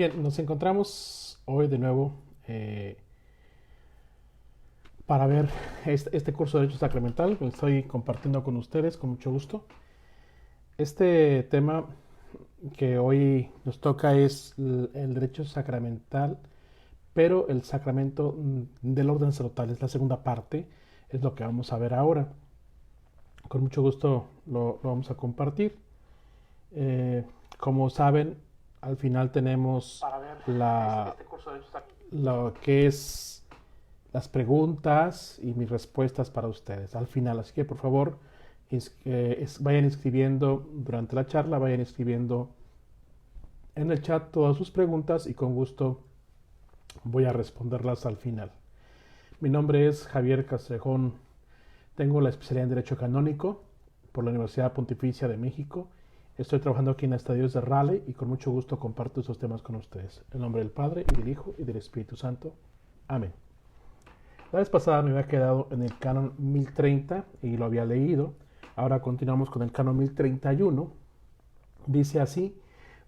Bien, nos encontramos hoy de nuevo para ver este curso de Derecho Sacramental que estoy compartiendo con ustedes con mucho gusto. Este tema que hoy nos toca es el derecho sacramental, pero el sacramento del orden sacerdotal, es la segunda parte, es lo que vamos a ver ahora. Con mucho gusto lo vamos a compartir. Eh, Como saben, al final tenemos Para ver la, este curso de hecho está lo que es las preguntas y mis respuestas para ustedes al final. Así que por favor vayan escribiendo durante la charla, vayan escribiendo en el chat todas sus preguntas y con gusto voy a responderlas al final. Mi nombre es Javier Castrejón, tengo la especialidad en Derecho Canónico por la Universidad Pontificia de México. Estoy trabajando aquí en Estadios de Raleigh y con mucho gusto comparto estos temas con ustedes. En nombre del Padre, y del Hijo, y del Espíritu Santo. Amén. La vez pasada me había quedado en el canon 1030 y lo había leído. Ahora continuamos con el canon 1031. Dice así: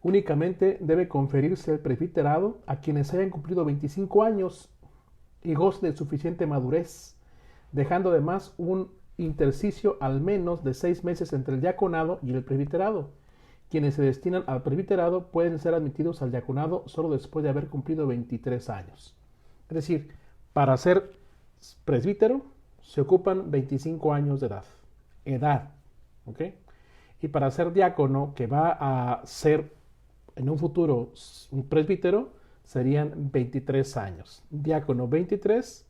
únicamente debe conferirse el presbiterado a quienes hayan cumplido 25 años y gocen de suficiente madurez, dejando además un intersticio al menos de 6 meses entre el diaconado y el presbiterado. Quienes se destinan al presbiterado pueden ser admitidos al diaconado solo después de haber cumplido 23 años. Es decir, para ser presbítero se ocupan 25 años de edad, ¿ok? Y para ser diácono, que va a ser en un futuro un presbítero, serían 23 años. Diácono 23,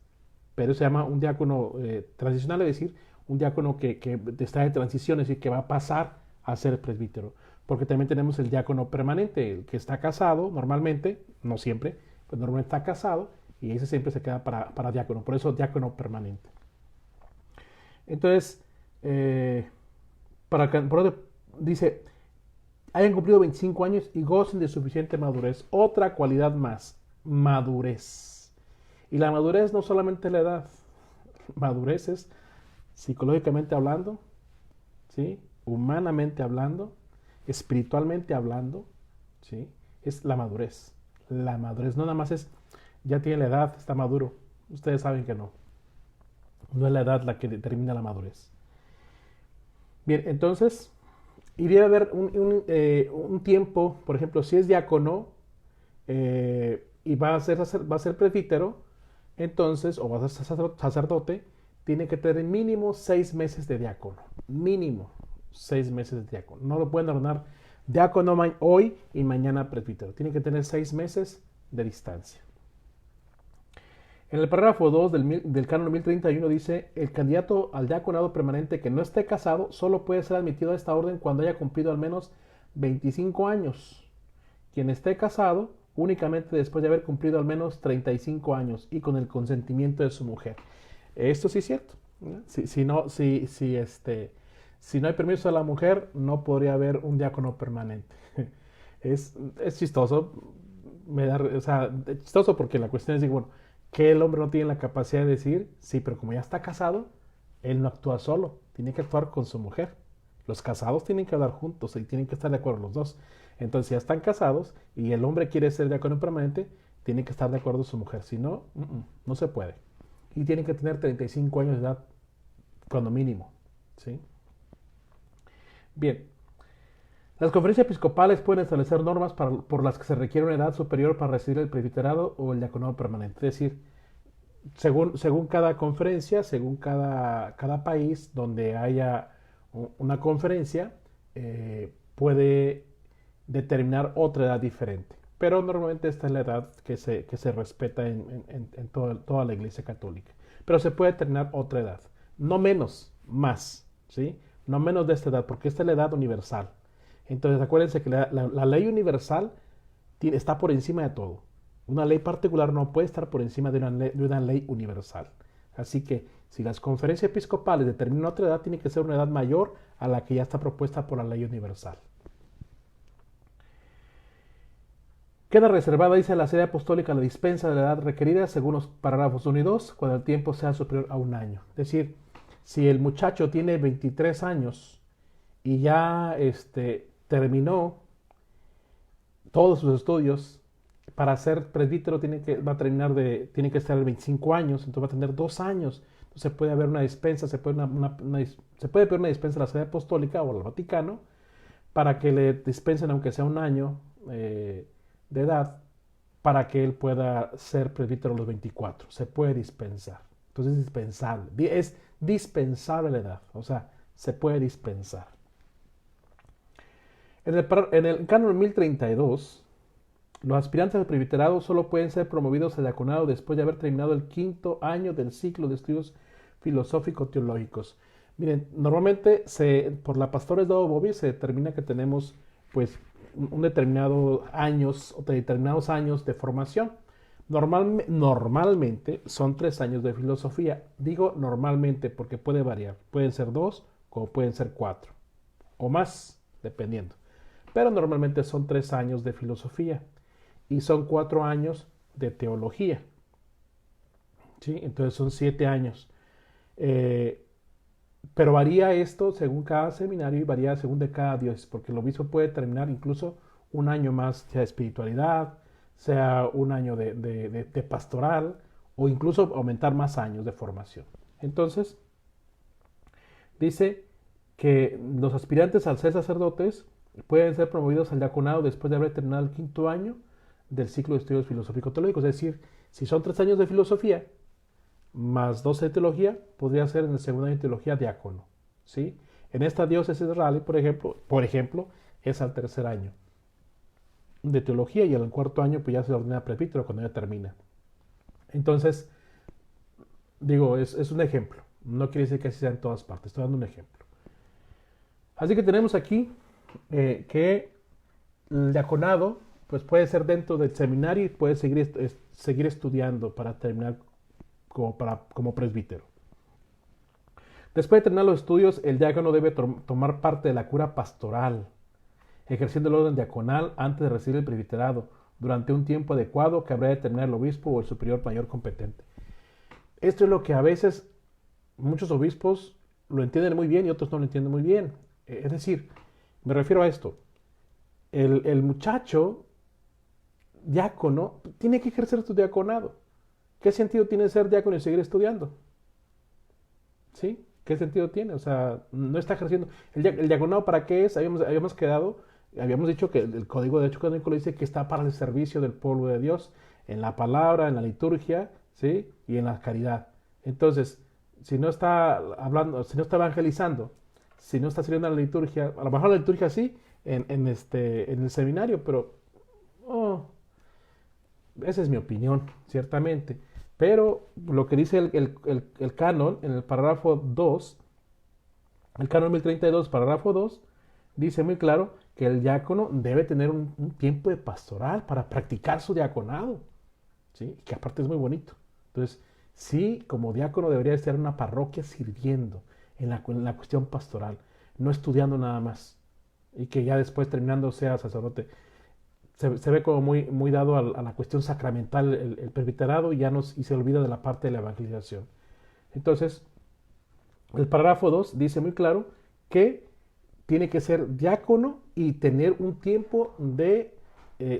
pero se llama un diácono transicional, es decir, un diácono que está de transición, es decir, que va a pasar a ser presbítero. Porque también tenemos el diácono permanente, el que está casado normalmente, no siempre, pero normalmente está casado y ese siempre se queda para diácono, por eso diácono permanente. Entonces, dice, hayan cumplido 25 años y gocen de suficiente madurez. Otra cualidad más, madurez. Y la madurez no solamente la edad, madurez es psicológicamente hablando, ¿sí? Humanamente hablando, espiritualmente hablando, ¿sí? Es la madurez. La madurez no nada más es, ya tiene la edad, está maduro. Ustedes saben que no. No es la edad la que determina la madurez. Bien, entonces, y debe haber un tiempo, por ejemplo, si es diácono y va a ser presbítero, entonces, o va a ser sacerdote, tiene que tener mínimo 6 meses de diácono. Mínimo 6 meses de diácono. No lo pueden ordenar diácono hoy y mañana presbítero. Tiene que tener 6 meses de distancia. En el párrafo 2 del canon 1031 dice: el candidato al diaconado permanente que no esté casado solo puede ser admitido a esta orden cuando haya cumplido al menos 25 años. Quien esté casado únicamente después de haber cumplido al menos 35 años y con el consentimiento de su mujer. Esto sí es cierto. Si no hay permiso de la mujer, no podría haber un diácono permanente. Es chistoso, es chistoso porque la cuestión es, bueno, que el hombre no tiene la capacidad de decir, sí, pero como ya está casado, él no actúa solo, tiene que actuar con su mujer. Los casados tienen que hablar juntos y tienen que estar de acuerdo los dos. Entonces, si ya están casados y el hombre quiere ser diácono permanente, tiene que estar de acuerdo su mujer. Si no, no se puede. Y tiene que tener 35 años de edad, cuando mínimo. ¿Sí? Bien. Las conferencias episcopales pueden establecer normas por las que se requiere una edad superior para recibir el presbiterado o el diaconado permanente. Es decir, según cada conferencia, según cada país donde haya una conferencia, puede determinar otra edad diferente. Pero normalmente esta es la edad que se respeta en toda la Iglesia Católica. Pero se puede determinar otra edad. No menos, más. ¿Sí? No menos de esta edad, porque esta es la edad universal. Entonces acuérdense que la ley universal está por encima de todo. Una ley particular no puede estar por encima de una ley universal. Así que si las conferencias episcopales determinan otra edad, tiene que ser una edad mayor a la que ya está propuesta por la ley universal. Queda reservada, dice la Sede Apostólica, la dispensa de la edad requerida según los parágrafos 1 y 2, cuando el tiempo sea superior a un año. Es decir, si el muchacho tiene 23 años y ya terminó todos sus estudios para ser presbítero tiene que estar 25 años, entonces va a tener 2 años. Entonces puede haber una dispensa, se puede pedir una dispensa a la Sede Apostólica o al Vaticano para que le dispensen, aunque sea un año de edad, para que él pueda ser presbítero a los 24. Se puede dispensar. Entonces es dispensable. Es dispensable la edad. O sea, se puede dispensar. En el canon 1032, los aspirantes al presbiterado solo pueden ser promovidos al diaconado después de haber terminado el 5.º año del ciclo de estudios filosófico-teológicos. Miren, normalmente por la Pastores de Bobby se determina que tenemos pues un determinados años de formación. Normalmente son 3 años de filosofía. Digo normalmente porque puede variar. Pueden ser 2 como pueden ser 4 o más, dependiendo. Pero normalmente son 3 años de filosofía y son 4 años de teología. ¿Sí? Entonces son 7 años. Pero varía esto según cada seminario y varía según de cada diócesis, porque el obispo puede terminar incluso un año más, sea de espiritualidad, sea un año de pastoral, o incluso aumentar más años de formación. Entonces, dice que los aspirantes al ser sacerdotes pueden ser promovidos al diaconado después de haber terminado el 5.º año del ciclo de estudios filosófico-teológicos. Es decir, si son 3 años de filosofía, más 12 de teología, podría ser en el segundo año de teología diácono, ¿sí? En esta diócesis de Raleigh, por ejemplo, es al 3.er año de teología y al 4.º año pues ya se ordena presbítero cuando ya termina. Entonces, digo, es un ejemplo. No quiere decir que así sea en todas partes. Estoy dando un ejemplo. Así que tenemos aquí que el diaconado pues puede ser dentro del seminario y puede seguir estudiando para terminar como presbítero. Después de terminar los estudios, el diácono debe tomar parte de la cura pastoral, ejerciendo el orden diaconal antes de recibir el presbiterado, durante un tiempo adecuado que habrá de determinar el obispo o el superior mayor competente. Esto es lo que a veces muchos obispos lo entienden muy bien y otros no lo entienden muy bien. Es decir, me refiero a esto. El muchacho diácono tiene que ejercer su diaconado. ¿Qué sentido tiene ser diácono y seguir estudiando? ¿Sí? ¿Qué sentido tiene? O sea, no está ejerciendo. ¿El diaconado para qué es? Habíamos dicho que el Código de Derecho Canónico le dice que está para el servicio del pueblo de Dios, en la palabra, en la liturgia, ¿sí? Y en la caridad. Entonces, si no está hablando, si no está evangelizando, si no está sirviendo a la liturgia, a lo mejor la liturgia sí, en el seminario, pero esa es mi opinión, ciertamente. Pero lo que dice el canon en el parágrafo 2, el canon 1032, parágrafo 2, dice muy claro que el diácono debe tener un tiempo de pastoral para practicar su diaconado, ¿sí? Que aparte es muy bonito. Entonces, sí, como diácono debería estar en una parroquia sirviendo en la cuestión pastoral, no estudiando nada más, y que ya después terminando sea sacerdote. Se ve como muy dado a la cuestión sacramental el presbiterado y se olvida de la parte de la evangelización. Entonces, el parágrafo 2 dice muy claro que tiene que ser diácono y tener un tiempo de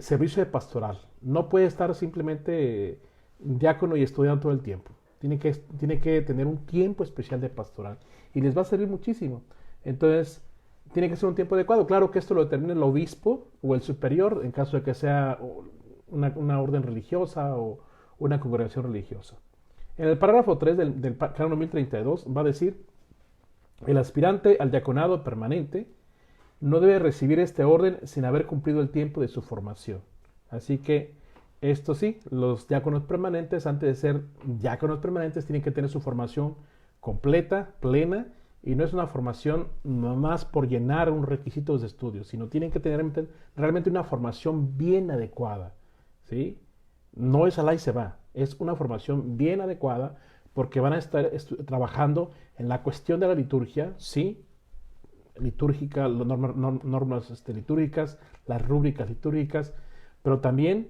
servicio de pastoral. No puede estar simplemente diácono y estudiando todo el tiempo. Tiene que tener un tiempo especial de pastoral y les va a servir muchísimo. Entonces, tiene que ser un tiempo adecuado. Claro que esto lo determina el obispo o el superior en caso de que sea una orden religiosa o una congregación religiosa. En el parágrafo 3 del canon 1032 va a decir: el aspirante al diaconado permanente no debe recibir este orden sin haber cumplido el tiempo de su formación. Así que esto sí, los diáconos permanentes, antes de ser diáconos permanentes, tienen que tener su formación completa, plena, y no es una formación nomás por llenar un requisito de estudios, sino tienen que tener realmente una formación bien adecuada, ¿sí? No es al y se va, es una formación bien adecuada porque van a estar trabajando en la cuestión de la liturgia, ¿sí? Litúrgica, las normas litúrgicas, las rúbricas litúrgicas, pero también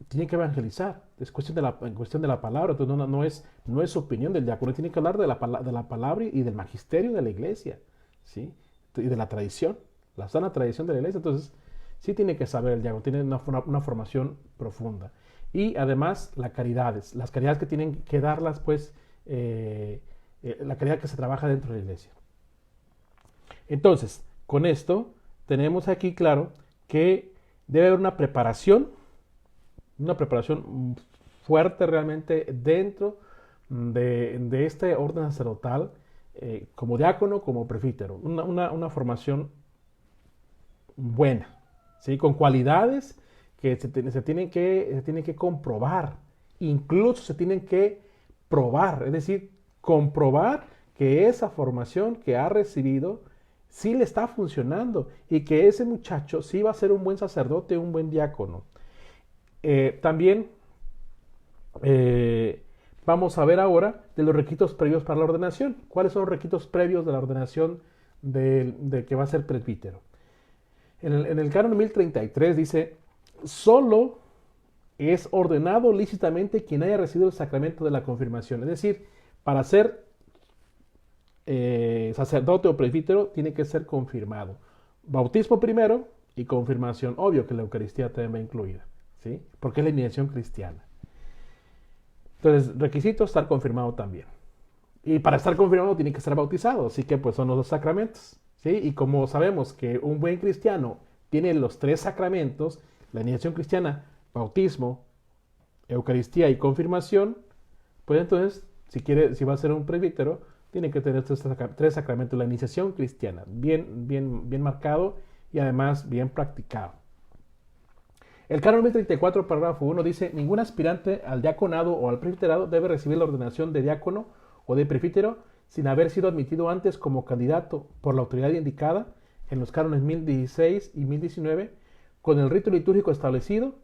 tiene que evangelizar, es cuestión en cuestión de la palabra. Entonces no es opinión del diácono, tiene que hablar de la palabra y del magisterio de la iglesia, ¿sí? Y de la tradición, la sana tradición de la iglesia. Entonces, sí tiene que saber el diácono, tiene una formación profunda. Y además las caridades que tienen que darlas, pues, la caridad que se trabaja dentro de la iglesia. Entonces, con esto tenemos aquí claro que debe haber una preparación fuerte realmente dentro de este orden sacerdotal, como diácono, como presbítero, una formación buena, ¿sí? Con cualidades que se tienen que comprobar, incluso se tienen que probar, es decir, comprobar que esa formación que ha recibido sí le está funcionando y que ese muchacho sí va a ser un buen sacerdote, un buen diácono. También vamos a ver ahora de los requisitos previos para la ordenación. ¿Cuáles son los requisitos previos de la ordenación de que va a ser presbítero? En el canon 1033 dice: solo es ordenado lícitamente quien haya recibido el sacramento de la confirmación. Es decir, para ser sacerdote o presbítero tiene que ser confirmado. Bautismo primero y confirmación. Obvio que la Eucaristía también va incluida, ¿sí? Porque es la iniciación cristiana. Entonces, requisito estar confirmado también. Y para estar confirmado tiene que ser bautizado, así que pues son los dos sacramentos, ¿sí? Y como sabemos que un buen cristiano tiene los tres sacramentos, la iniciación cristiana, bautismo, Eucaristía y confirmación, pues entonces, si va a ser un presbítero, tiene que tener tres sacramentos, la iniciación cristiana, bien marcado y además bien practicado. El canon 1034, parágrafo 1 dice: ningún aspirante al diaconado o al presbiterado debe recibir la ordenación de diácono o de presbítero sin haber sido admitido antes como candidato por la autoridad indicada en los cánones 1016 y 1019 con el rito litúrgico establecido,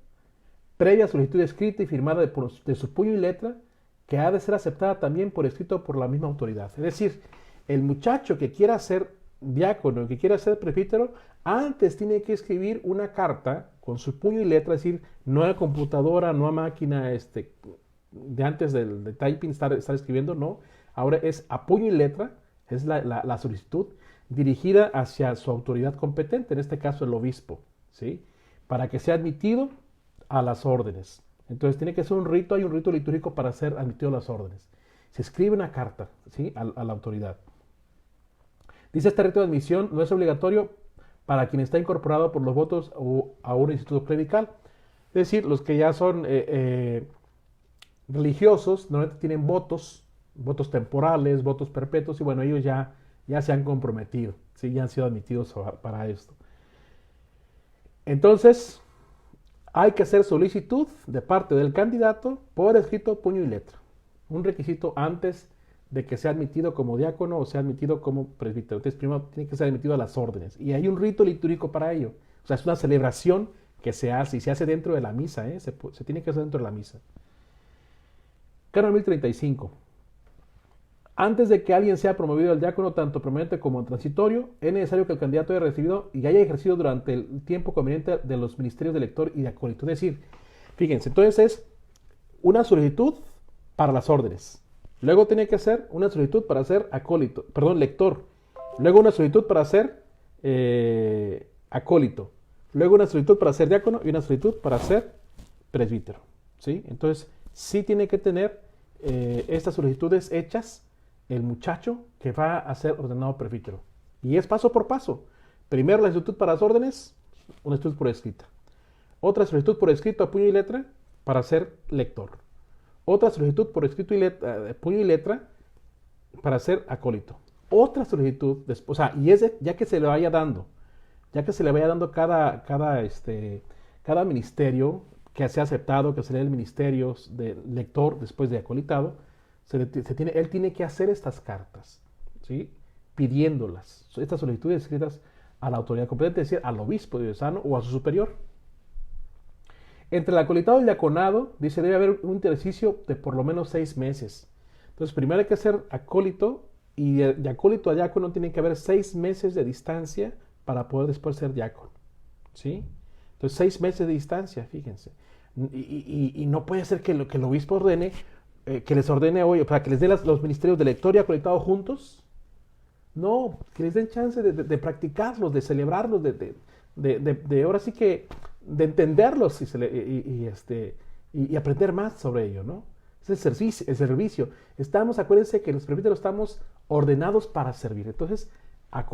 previa solicitud escrita y firmada de su puño y letra, que ha de ser aceptada también por escrito por la misma autoridad. Es decir, el muchacho que quiera ser diácono, que quiera ser presbítero, antes tiene que escribir una carta con su puño y letra, es decir, no a computadora, no a máquina de antes de typing estar escribiendo, no. Ahora es a puño y letra, es la solicitud dirigida hacia su autoridad competente, en este caso el obispo, ¿sí? Para que sea admitido a las órdenes. Entonces tiene que ser un rito, hay un rito litúrgico para ser admitido a las órdenes. Se escribe una carta, ¿sí? a la autoridad. Dice: este rito de admisión no es obligatorio para quien está incorporado por los votos o a un instituto clerical. Es decir, los que ya son religiosos normalmente tienen votos temporales, votos perpetuos, y bueno, ellos ya se han comprometido, ¿sí? Ya han sido admitidos para esto. Entonces, hay que hacer solicitud de parte del candidato por escrito, puño y letra. Un requisito antes de que sea admitido como diácono o sea admitido como presbítero. Entonces, primero tiene que ser admitido a las órdenes. Y hay un rito litúrgico para ello. O sea, es una celebración que se hace y se hace dentro de la misa, ¿eh? Se tiene que hacer dentro de la misa. Canon 1035. Antes de que alguien sea promovido al diácono, tanto permanente como transitorio, es necesario que el candidato haya recibido y haya ejercido durante el tiempo conveniente de los ministerios de lector y de acólito. Es decir, fíjense, entonces es una solicitud para las órdenes. Luego tiene que hacer una solicitud para ser lector. Luego una solicitud para ser acólito. Luego una solicitud para ser diácono y una solicitud para ser presbítero, ¿sí? Entonces, sí tiene que tener estas solicitudes hechas el muchacho que va a ser ordenado presbítero. Y es paso por paso. Primero la solicitud para las órdenes, una solicitud por escrita. Otra solicitud por escrito a puño y letra para ser lector. Otra solicitud por escrito y puño y letra para ser acólito. Otra solicitud, o sea, y es ya que se le vaya dando, cada ministerio que sea aceptado, que se le dé el ministerio de lector después de acolitado, él tiene que hacer estas cartas, ¿sí? Pidiéndolas, estas solicitudes escritas a la autoridad competente, es decir, al obispo diocesano o a su superior. Entre el acolitado y el diaconado, dice, debe haber un ejercicio de por lo menos 6 meses. Entonces, primero hay que ser acólito, y de acólito a diácono tiene que haber 6 meses de distancia para poder después ser diácono, ¿sí? Entonces, 6 meses de distancia, fíjense. Y no puede ser que el obispo ordene, que les ordene hoy, para que les dé los ministerios de lector y acolitado juntos. No, que les den chance de practicarlos, de celebrarlos, ahora sí que de entenderlos y aprender más sobre ello, ¿no? Es el servicio. Acuérdense que los presbíteros estamos ordenados para servir. Entonces,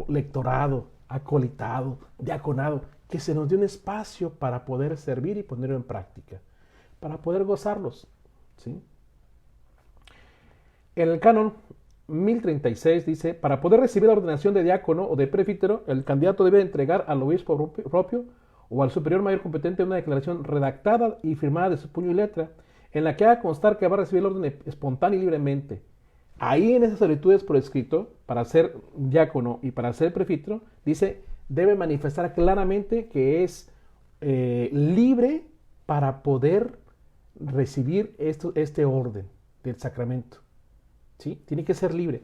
lectorado, acolitado, diaconado, que se nos dé un espacio para poder servir y ponerlo en práctica, para poder gozarlos, ¿sí? En el canon 1036 dice, para poder recibir la ordenación de diácono o de presbítero, el candidato debe entregar al obispo propio o al superior mayor competente una declaración redactada y firmada de su puño y letra, en la que haga constar que va a recibir el orden espontáneo y libremente. Ahí en esas solicitudes por escrito, para ser diácono y para ser presbítero, dice, debe manifestar claramente que es libre para poder recibir este orden del sacramento. ¿Sí? Tiene que ser libre.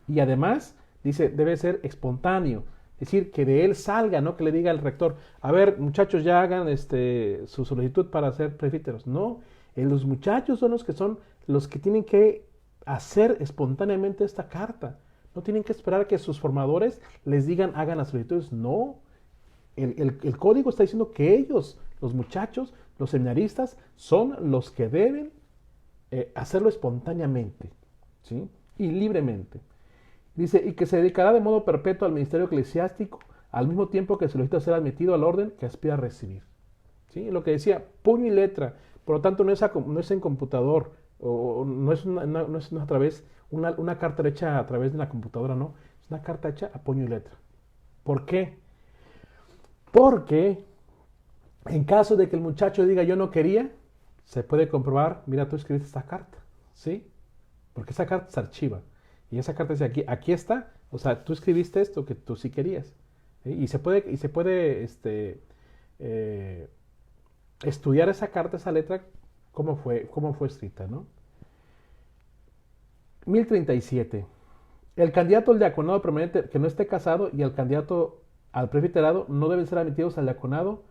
Y además, dice, debe ser espontáneo. Es decir, que de él salga, no que le diga al rector, a ver, muchachos, ya hagan su solicitud para ser presbíteros. No, los muchachos son los que tienen que hacer espontáneamente esta carta. No tienen que esperar que sus formadores les digan, hagan las solicitudes. No, el código está diciendo que ellos, los muchachos, los seminaristas, son los que deben hacerlo espontáneamente, ¿sí? Y libremente. Dice, y que se dedicará de modo perpetuo al ministerio eclesiástico, al mismo tiempo que solicita ser admitido al orden que aspira a recibir. ¿Sí? Lo que decía, puño y letra, por lo tanto no es en computador, o no es a través, una carta hecha a través de una computadora, no, es una carta hecha a puño y letra. ¿Por qué? Porque en caso de que el muchacho diga yo no quería, se puede comprobar, mira, tú escribiste esta carta, ¿sí? Porque esa carta se archiva. Y esa carta dice aquí está, o sea, tú escribiste esto que tú sí querías. ¿Sí? Y se puede estudiar esa carta, esa letra, cómo fue escrita, ¿no? 1037. El candidato al diaconado permanente que no esté casado y el candidato al presbiterado no deben ser admitidos al diaconado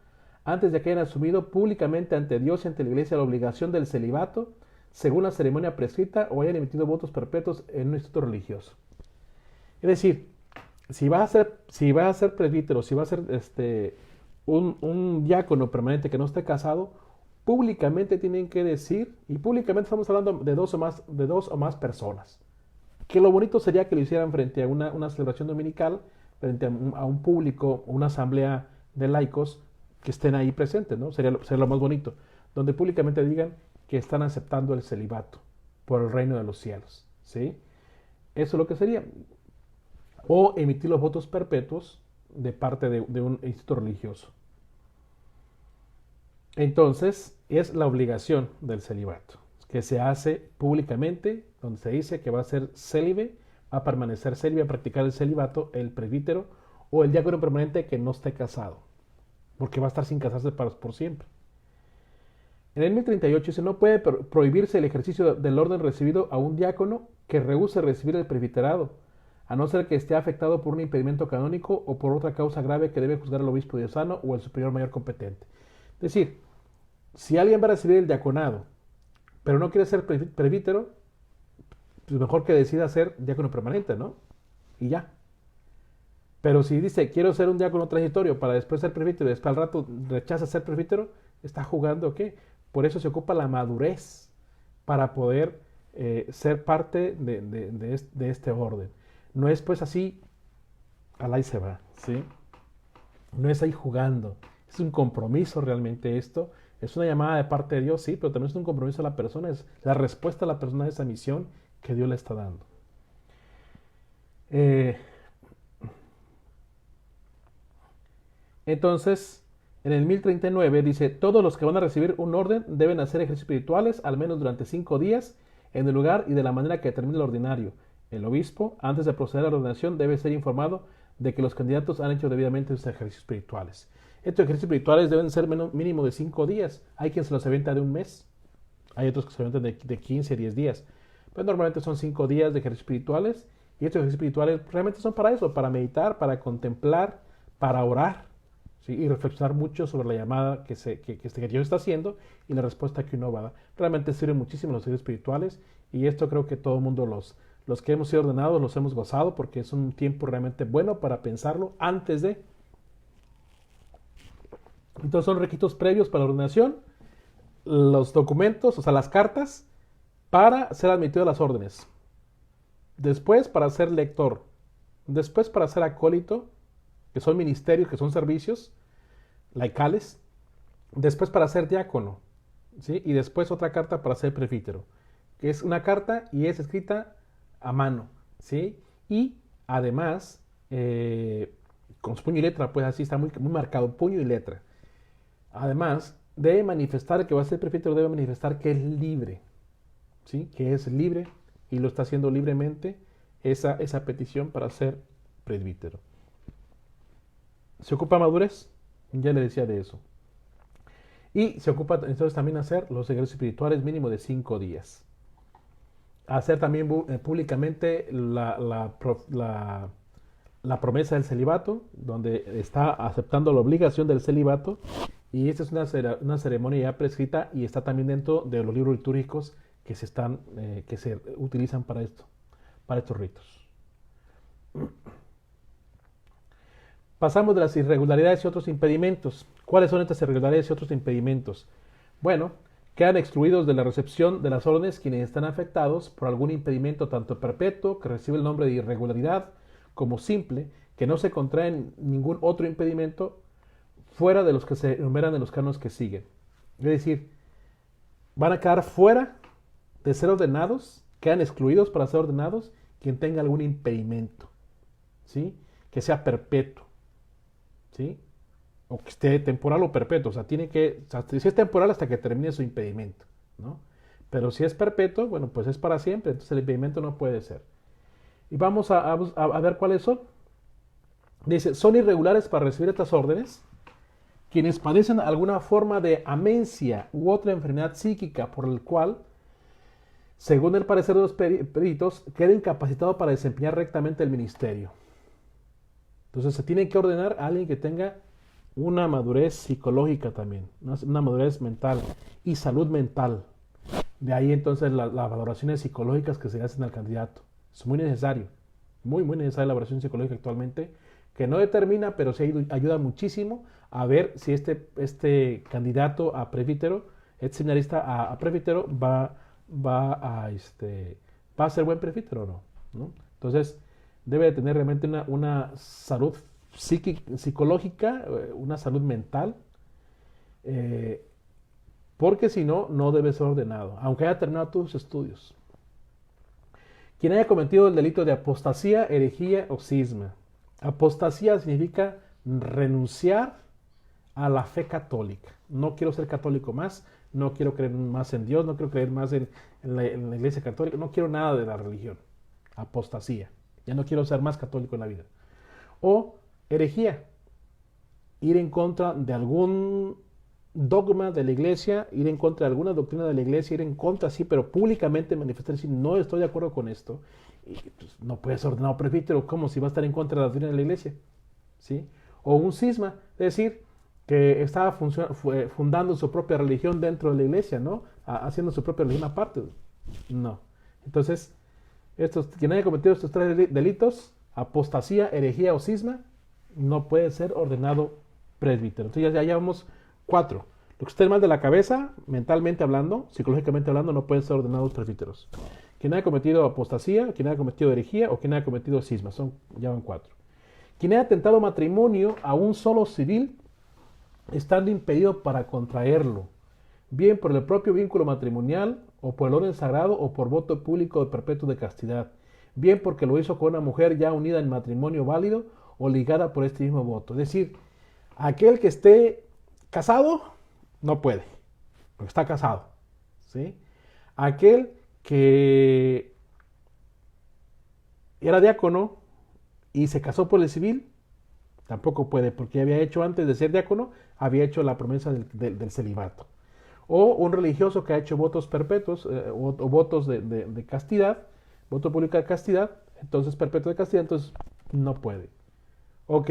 antes de que hayan asumido públicamente ante Dios y ante la Iglesia la obligación del celibato, según la ceremonia prescrita, o hayan emitido votos perpetuos en un instituto religioso. Es decir, si vas a ser presbítero, si vas a ser un diácono permanente que no esté casado, públicamente tienen que decir, y públicamente estamos hablando de dos o más personas, que lo bonito sería que lo hicieran frente a una celebración dominical, frente a un público, una asamblea de laicos que estén ahí presentes, ¿no? Sería lo más bonito, donde públicamente digan que están aceptando el celibato por el reino de los cielos, ¿sí? Eso es lo que sería. O emitir los votos perpetuos de parte de un instituto religioso. Entonces, es la obligación del celibato, que se hace públicamente, donde se dice que va a ser célibe, va a permanecer célibe, a practicar el celibato, el presbítero o el diácono permanente que no esté casado, porque va a estar sin casarse por siempre. En el 1038 dice, no puede prohibirse el ejercicio del orden recibido a un diácono que rehúse recibir el presbiterado, a no ser que esté afectado por un impedimento canónico o por otra causa grave que debe juzgar el obispo diocesano o el superior mayor competente. Es decir, si alguien va a recibir el diaconado, pero no quiere ser presbítero, pues mejor que decida ser diácono permanente, ¿no? Y ya. Pero si dice, quiero ser un diácono transitorio para después ser presbítero y después al rato rechaza ser presbítero, ¿está jugando qué? Por eso se ocupa la madurez para poder ser parte de este orden. No es pues así, al ahí se va, ¿sí? No es ahí jugando. Es un compromiso realmente esto. Es una llamada de parte de Dios, sí, pero también es un compromiso de la persona. Es la respuesta a la persona de esa misión que Dios le está dando. Entonces, en el 1039 dice, todos los que van a recibir un orden deben hacer ejercicios espirituales al menos durante 5 días en el lugar y de la manera que determine el ordinario. El obispo, antes de proceder a la ordenación, debe ser informado de que los candidatos han hecho debidamente sus ejercicios espirituales. Estos ejercicios espirituales deben ser mínimo de 5 días. Hay quien se los avienta de un mes. Hay otros que se avientan de 15, 10 días. Pero normalmente son 5 días de ejercicios espirituales. Y estos ejercicios espirituales realmente son para eso, para meditar, para contemplar, para orar. ¿Sí? Y reflexionar mucho sobre la llamada que Dios está haciendo y la respuesta que uno va a dar. Realmente sirven muchísimo los ejercicios espirituales y esto creo que todo el mundo los que hemos sido ordenados los hemos gozado porque es un tiempo realmente bueno para pensarlo antes de Entonces son requisitos previos para la ordenación, los documentos, o sea, las cartas, para ser admitido a las órdenes. Después para ser lector. Después para ser acólito, que son ministerios, que son servicios laicales. Después para ser diácono, ¿sí? Y después otra carta para ser presbítero, que es una carta y es escrita a mano, ¿sí? Y además, con su puño y letra, pues así está muy, muy marcado, puño y letra. Además, debe manifestar, que va a ser presbítero, debe manifestar que es libre, ¿sí? Que es libre y lo está haciendo libremente esa petición para ser presbítero. ¿Se ocupa madurez? Ya le decía de eso. Y se ocupa entonces también hacer los secretos espirituales mínimo de 5 días. Hacer también públicamente la promesa del celibato, donde está aceptando la obligación del celibato. Y esta es una ceremonia ya prescrita y está también dentro de los libros litúrgicos que se utilizan para esto, para estos ritos. Pasamos de las irregularidades y otros impedimentos. ¿Cuáles son estas irregularidades y otros impedimentos? Bueno, quedan excluidos de la recepción de las órdenes quienes están afectados por algún impedimento tanto perpetuo, que recibe el nombre de irregularidad, como simple, que no se contrae en ningún otro impedimento fuera de los que se enumeran en los cánones que siguen. Es decir, van a quedar fuera de ser ordenados, quedan excluidos para ser ordenados quien tenga algún impedimento, ¿sí? Que sea perpetuo, ¿sí? O que esté temporal o perpetuo, o sea, si es temporal hasta que termine su impedimento, ¿no? Pero si es perpetuo, bueno, pues es para siempre, entonces el impedimento no puede ser. Y vamos a ver cuáles son. Dice, son irregulares para recibir estas órdenes quienes padecen alguna forma de amencia u otra enfermedad psíquica por el cual, según el parecer de los peritos, queda incapacitado para desempeñar rectamente el ministerio. Entonces se tiene que ordenar a alguien que tenga una madurez psicológica también, una madurez mental y salud mental. De ahí entonces las valoraciones psicológicas que se hacen al candidato. Es muy necesario, muy necesaria la valoración psicológica actualmente, que no determina, pero sí ayuda muchísimo a ver si este candidato a presbítero, este seminarista a presbítero, va a ser buen presbítero o no. Entonces, debe de tener realmente una salud psicológica, una salud mental, porque si no, no debe ser ordenado, aunque haya terminado todos sus estudios. Quien haya cometido el delito de apostasía, herejía o cisma. Apostasía significa renunciar a la fe católica. No quiero ser católico más, no quiero creer más en Dios, no quiero creer más en la iglesia católica, no quiero nada de la religión. Apostasía. Ya no quiero ser más católico en la vida. O herejía. Ir en contra de algún dogma de la iglesia, ir en contra de alguna doctrina de la iglesia, ir en contra, sí, pero públicamente manifestar, decir, no estoy de acuerdo con esto. Y pues, no puede ser ordenado presbítero, ¿cómo? Si va a estar en contra de la doctrina de la iglesia, ¿sí? O un cisma, es decir, que estaba fundando su propia religión dentro de la iglesia, ¿no? Haciendo su propia religión aparte. No. Entonces, quien haya cometido estos 3 delitos, apostasía, herejía o cisma, no puede ser ordenado presbítero. Entonces ya llevamos 4. Lo que esté mal de la cabeza, mentalmente hablando, psicológicamente hablando, no pueden ser ordenados presbíteros. Quien haya cometido apostasía, quien haya cometido herejía o quien haya cometido cisma, ya van 4. Quien haya tentado matrimonio a un solo civil, estando impedido para contraerlo, bien por el propio vínculo matrimonial, o por el orden sagrado, o por voto público de perpetuo de castidad, bien porque lo hizo con una mujer ya unida en matrimonio válido, o ligada por este mismo voto. Es decir, aquel que esté casado, no puede, porque está casado, ¿sí? Aquel que era diácono y se casó por el civil, tampoco puede, porque había hecho, antes de ser diácono, había hecho la promesa del celibato. O un religioso que ha hecho votos perpetuos, o votos de castidad, voto público de castidad, entonces perpetuo de castidad, entonces no puede. O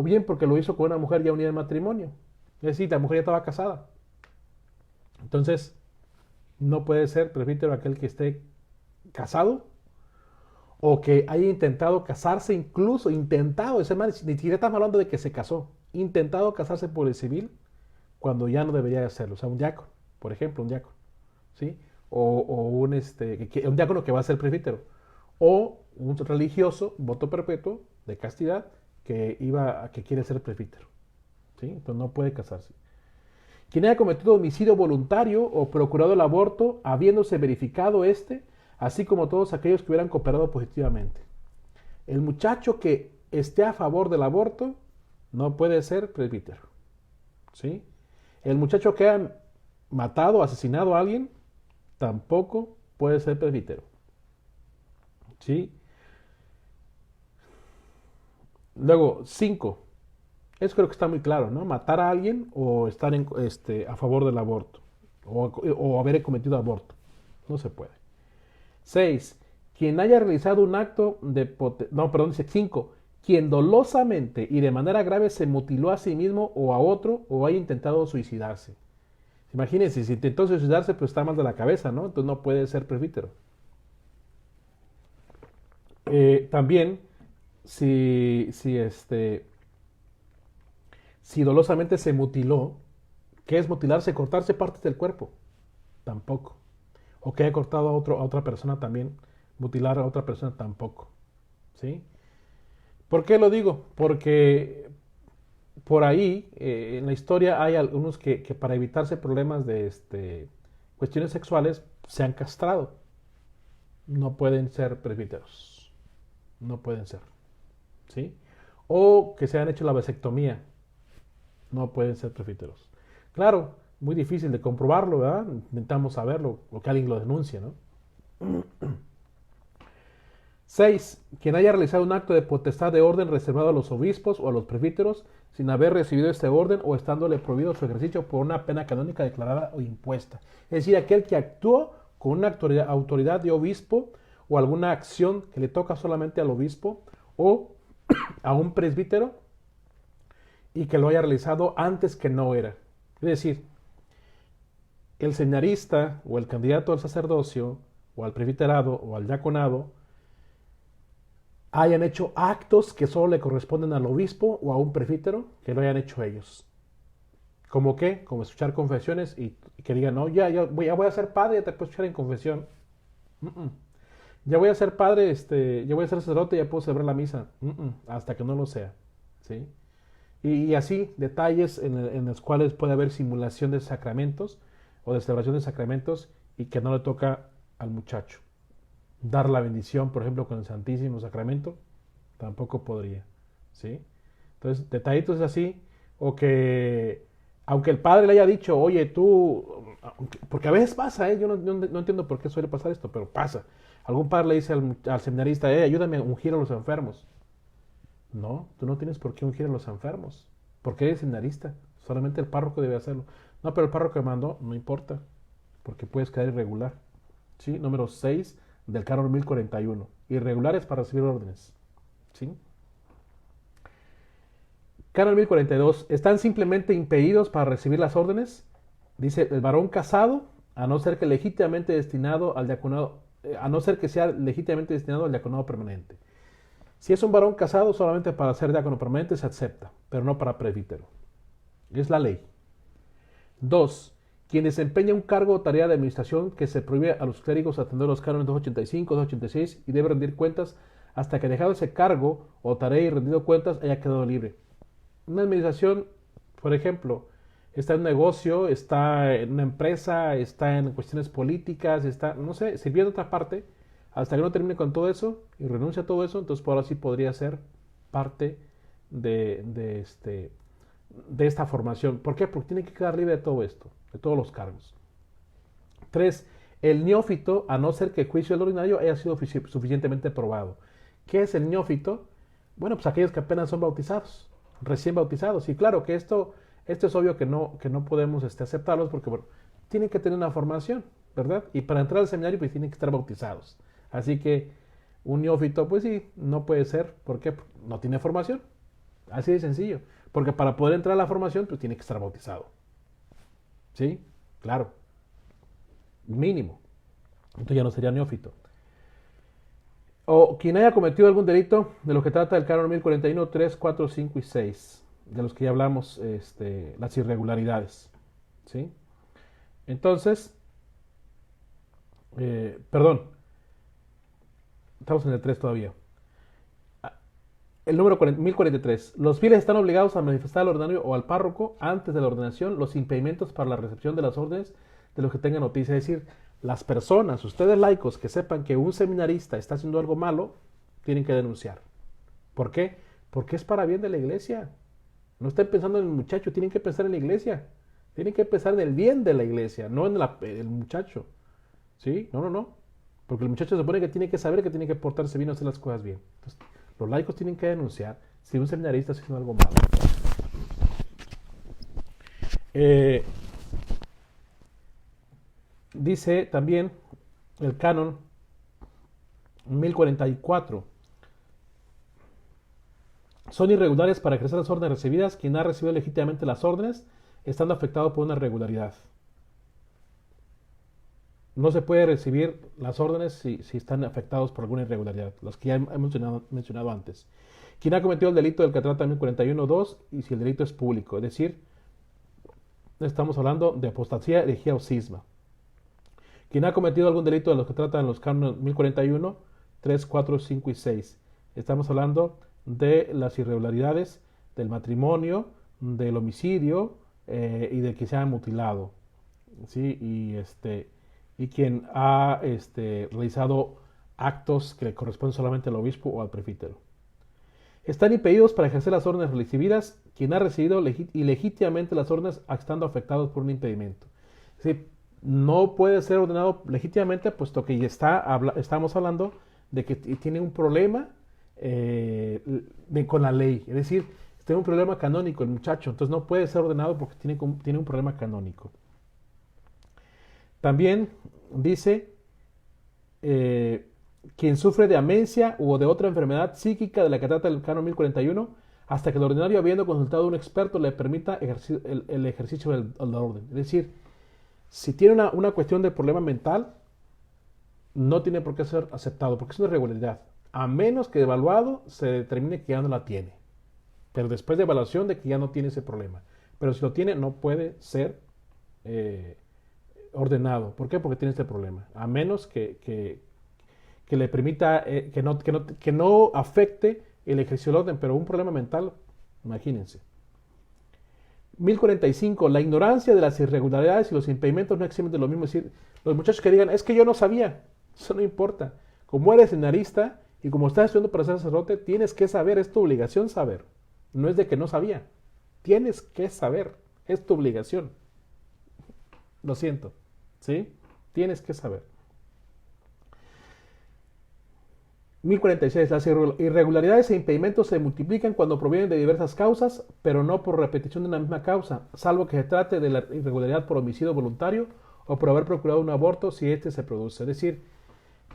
bien porque lo hizo con una mujer ya unida en matrimonio. Es decir, la mujer ya estaba casada. Entonces, no puede ser presbítero aquel que esté casado, o que haya intentado casarse, incluso intentado, ese man, ni siquiera estamos hablando de que se casó, intentado casarse por el civil cuando ya no debería hacerlo. O sea, un diácono, por ejemplo, un diácono, ¿sí? O un diácono que va a ser presbítero, o un religioso, voto perpetuo, de castidad, que quiere ser presbítero, ¿sí? Entonces no puede casarse. Quien haya cometido homicidio voluntario o procurado el aborto, habiéndose verificado así como todos aquellos que hubieran cooperado positivamente. El muchacho que esté a favor del aborto no puede ser presbítero, ¿sí? El muchacho que haya matado o asesinado a alguien tampoco puede ser presbítero, ¿sí? Luego, 5. Eso creo que está muy claro, ¿no? Matar a alguien o estar a favor del aborto o haber cometido aborto. No se puede. 6. Quien haya realizado un acto de... No, perdón, dice 5. Quien dolosamente y de manera grave se mutiló a sí mismo o a otro o haya intentado suicidarse. Imagínense, si intentó suicidarse, pues está mal de la cabeza, ¿no? Entonces no puede ser presbítero. También, si, si, este, si dolosamente se mutiló, ¿qué es mutilarse? Cortarse partes del cuerpo. Tampoco. O que haya cortado a otra persona también. Mutilar a otra persona tampoco. ¿Sí? ¿Por qué lo digo? Porque por ahí en la historia hay algunos que para evitarse problemas de cuestiones sexuales se han castrado. No pueden ser presbíteros. No pueden ser. ¿Sí? O que se han hecho la vasectomía. No pueden ser presbíteros. Claro, muy difícil de comprobarlo, ¿verdad? Intentamos saberlo o que alguien lo denuncie, ¿no? 6. Quien haya realizado un acto de potestad de orden reservado a los obispos o a los presbíteros sin haber recibido este orden o estándole prohibido su ejercicio por una pena canónica declarada o impuesta. Es decir, aquel que actuó con una autoridad de obispo o alguna acción que le toca solamente al obispo o a un presbítero y que lo haya realizado antes que no era. Es decir, el seminarista o el candidato al sacerdocio o al presbiterado o al diaconado hayan hecho actos que solo le corresponden al obispo o a un presbítero, que lo hayan hecho ellos. ¿Cómo qué? Como escuchar confesiones y que digan, no, ya voy a ser padre, ya te puedo escuchar en confesión. Ya voy a ser padre, ya voy a ser sacerdote, ya puedo celebrar la misa. Hasta que no lo sea. ¿Sí? Y así, detalles en los cuales puede haber simulación de sacramentos o de celebración de sacramentos y que no le toca al muchacho. Dar la bendición, por ejemplo, con el Santísimo Sacramento, tampoco podría, ¿sí? Entonces, detallitos así, o que, aunque el padre le haya dicho, oye, tú, porque a veces pasa, yo no entiendo por qué suele pasar esto, pero pasa. Algún padre le dice al seminarista, ayúdame a ungir a los enfermos. No, tú no tienes por qué ungir a los enfermos, porque eres seminarista, solamente el párroco debe hacerlo. No, pero el párroco que mandó, no importa, porque puedes quedar irregular. ¿Sí? Número 6 del canon 1041. Irregulares para recibir órdenes. ¿Sí? Canon 1042. Están simplemente impedidos para recibir las órdenes. Dice el varón casado, a no ser que legítimamente destinado al diaconado, a no ser que sea legítimamente destinado al diaconado permanente. Si es un varón casado, solamente para ser diácono permanente se acepta, pero no para presbítero. Es la ley. 2. Quien desempeña un cargo o tarea de administración que se prohíbe a los clérigos atender los cánones 285, 286 y debe rendir cuentas hasta que dejado ese cargo o tarea y rendido cuentas haya quedado libre. Una administración, por ejemplo, está en un negocio, está en una empresa, está en cuestiones políticas, está, no sé, sirviendo otra parte, hasta que no termine con todo eso y renuncie a todo eso, entonces por ahora sí podría ser parte de esta formación. ¿Por qué? Porque tiene que quedar libre de todo esto, de todos los cargos. 3. El neófito, a no ser que el juicio del ordinario haya sido suficientemente probado. ¿Qué es el neófito? Bueno, pues aquellos que apenas son bautizados, recién bautizados. Y claro que esto es obvio que no podemos aceptarlos porque, bueno, tienen que tener una formación, ¿verdad? Y para entrar al seminario, pues tienen que estar bautizados. Así que un neófito, pues sí, no puede ser. ¿Por qué? No tiene formación. Así de sencillo. Porque para poder entrar a la formación, pues tiene que estar bautizado. ¿Sí? Claro. Mínimo. Entonces ya no sería neófito. O quien haya cometido algún delito de lo que trata el canon 1041, 3, 4, 5 y 6, de los que ya hablamos, las irregularidades. ¿Sí? Entonces, perdón, estamos en el 3 todavía. El número 1043. Los fieles están obligados a manifestar al ordinario o al párroco antes de la ordenación los impedimentos para la recepción de las órdenes de los que tengan noticia. Es decir, las personas, ustedes laicos, que sepan que un seminarista está haciendo algo malo, tienen que denunciar. ¿Por qué? Porque es para bien de la iglesia. No estén pensando en el muchacho, tienen que pensar en la iglesia. Tienen que pensar en el bien de la iglesia, no en el muchacho. ¿Sí? No. Porque el muchacho se supone que tiene que saber que tiene que portarse bien o hacer las cosas bien. Entonces, los laicos tienen que denunciar si un seminarista está haciendo algo malo. Dice también el canon 1044. Son irregulares para ejercer las órdenes recibidas quien ha recibido legítimamente las órdenes estando afectado por una irregularidad. No se puede recibir las órdenes si están afectados por alguna irregularidad, los que ya hemos mencionado antes. Quien ha cometido el delito del que trata 1041.2 y si el delito es público, es decir, estamos hablando de apostasía, herejía o cisma. Quien ha cometido algún delito de los que tratan los cánones 1041, 3, 4, 5 y 6. Estamos hablando de las irregularidades del matrimonio, del homicidio y de que se haya mutilado. ¿Sí? Y quien ha realizado actos que le corresponden solamente al obispo o al presbítero. Están impedidos para ejercer las órdenes recibidas quien ha recibido ilegítimamente las órdenes estando afectados por un impedimento. Es decir, no puede ser ordenado legítimamente puesto que ya estamos hablando de que tiene un problema con la ley. Es decir, tiene un problema canónico el muchacho, entonces no puede ser ordenado porque tiene un problema canónico. También dice, quien sufre de amencia o de otra enfermedad psíquica de la que trata el canon 1041, hasta que el ordinario, habiendo consultado a un experto, le permita el ejercicio del orden. Es decir, si tiene una cuestión de problema mental, no tiene por qué ser aceptado, porque es una irregularidad, a menos que evaluado se determine que ya no la tiene. Pero después de evaluación de que ya no tiene ese problema. Pero si lo tiene, no puede ser ordenado. ¿Por qué? Porque tiene este problema. A menos que le permita, que no afecte el ejercicio del orden, pero un problema mental, imagínense. 1045. La ignorancia de las irregularidades y los impedimentos no eximen de lo mismo. Es decir, los muchachos que digan, es que yo no sabía, eso no importa. Como eres seminarista y como estás estudiando para ser sacerdote, tienes que saber, es tu obligación saber. No es de que no sabía. Tienes que saber, es tu obligación. Lo siento, ¿sí? Tienes que saber. 1046. Las irregularidades e impedimentos se multiplican cuando provienen de diversas causas, pero no por repetición de una misma causa, salvo que se trate de la irregularidad por homicidio voluntario o por haber procurado un aborto si este se produce. Es decir,